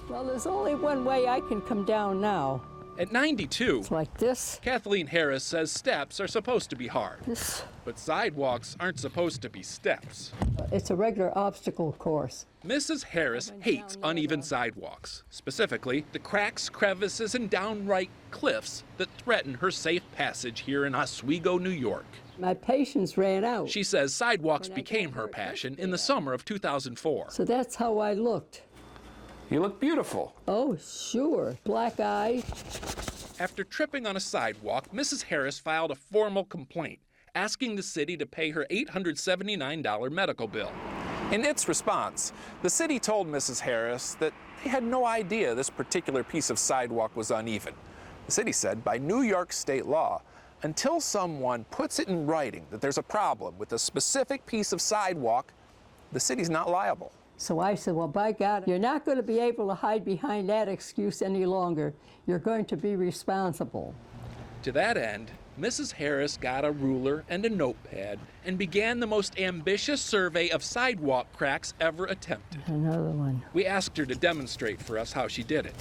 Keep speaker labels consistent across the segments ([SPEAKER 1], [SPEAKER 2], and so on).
[SPEAKER 1] Well, there's only one way I can come down now.
[SPEAKER 2] At 92,
[SPEAKER 1] It's like this.
[SPEAKER 2] Kathleen Harris says steps are supposed to be hard.
[SPEAKER 1] This.
[SPEAKER 2] But sidewalks aren't supposed to be steps.
[SPEAKER 1] It's a regular obstacle course.
[SPEAKER 2] Mrs. Harris hates uneven sidewalks, specifically the cracks, crevices, and downright cliffs that threaten her safe passage here in Oswego, New York.
[SPEAKER 1] My patience ran out.
[SPEAKER 2] She says sidewalks became her passion in the summer of 2004.
[SPEAKER 1] So that's how I looked.
[SPEAKER 3] You look beautiful.
[SPEAKER 1] Oh, sure. Black eye.
[SPEAKER 2] After tripping on a sidewalk, Mrs. Harris filed a formal complaint, asking the city to pay her $879 medical bill.
[SPEAKER 3] In its response, the city told Mrs. Harris that they had no idea this particular piece of sidewalk was uneven. The city said by New York state law, until someone puts it in writing that there's a problem with a specific piece of sidewalk, the city's not liable.
[SPEAKER 1] So I said, well, by God, you're not going to be able to hide behind that excuse any longer. You're going to be responsible.
[SPEAKER 2] To that end, Mrs. Harris got a ruler and a notepad and began the most ambitious survey of sidewalk cracks ever attempted.
[SPEAKER 1] Another one.
[SPEAKER 2] We asked her to demonstrate for us how she did it,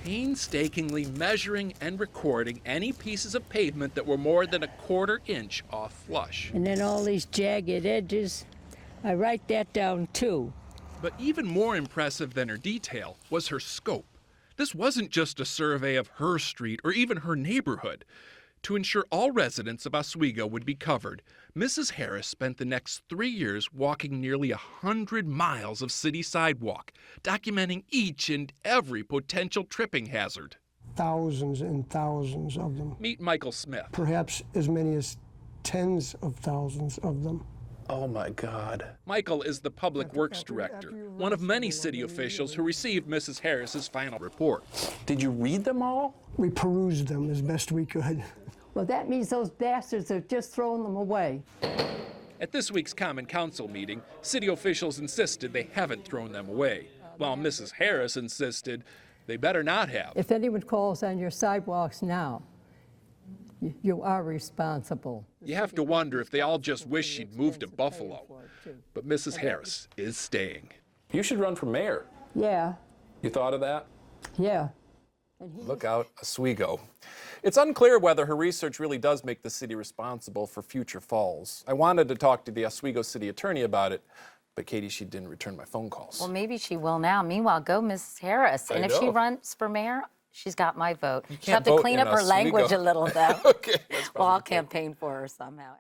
[SPEAKER 2] painstakingly measuring and recording any pieces of pavement that were more than a quarter inch off flush.
[SPEAKER 1] And then all these jagged edges. I write that down too.
[SPEAKER 2] But even more impressive than her detail was her scope. This wasn't just a survey of her street or even her neighborhood. To ensure all residents of Oswego would be covered, Mrs. Harris spent the next 3 years walking nearly 100 miles of city sidewalk, documenting each and every potential tripping hazard.
[SPEAKER 4] Thousands and thousands of them.
[SPEAKER 2] Meet Michael Smith.
[SPEAKER 4] Perhaps as many as tens of thousands of them.
[SPEAKER 3] Oh my God.
[SPEAKER 2] Michael is the Public Works Director, one of many city officials who received Mrs. Harris's final report.
[SPEAKER 3] Did you read them all?
[SPEAKER 4] We perused them as best we could.
[SPEAKER 1] Well, that means those bastards have just thrown them away.
[SPEAKER 2] At this week's Common Council meeting, city officials insisted they haven't thrown them away, while Mrs. Harris insisted they better not have.
[SPEAKER 1] If anyone calls on your sidewalks now, you are responsible.
[SPEAKER 2] You have to wonder if they all just wish she'd moved to Buffalo. But Mrs. Harris is staying.
[SPEAKER 3] You should run for mayor.
[SPEAKER 1] Yeah,
[SPEAKER 3] You thought of that?
[SPEAKER 1] yeah.
[SPEAKER 3] Look out, Oswego. It's unclear whether her research really does make the city responsible for future falls. I wanted to talk to the Oswego city attorney about it, but Katie, she didn't return my phone calls.
[SPEAKER 5] Well, maybe she will now. Meanwhile, go Mrs. Harris. And if she runs for mayor, she's got my vote. She'll have to clean up her language a little, though.
[SPEAKER 3] Okay.
[SPEAKER 5] Well, I'll campaign for her somehow.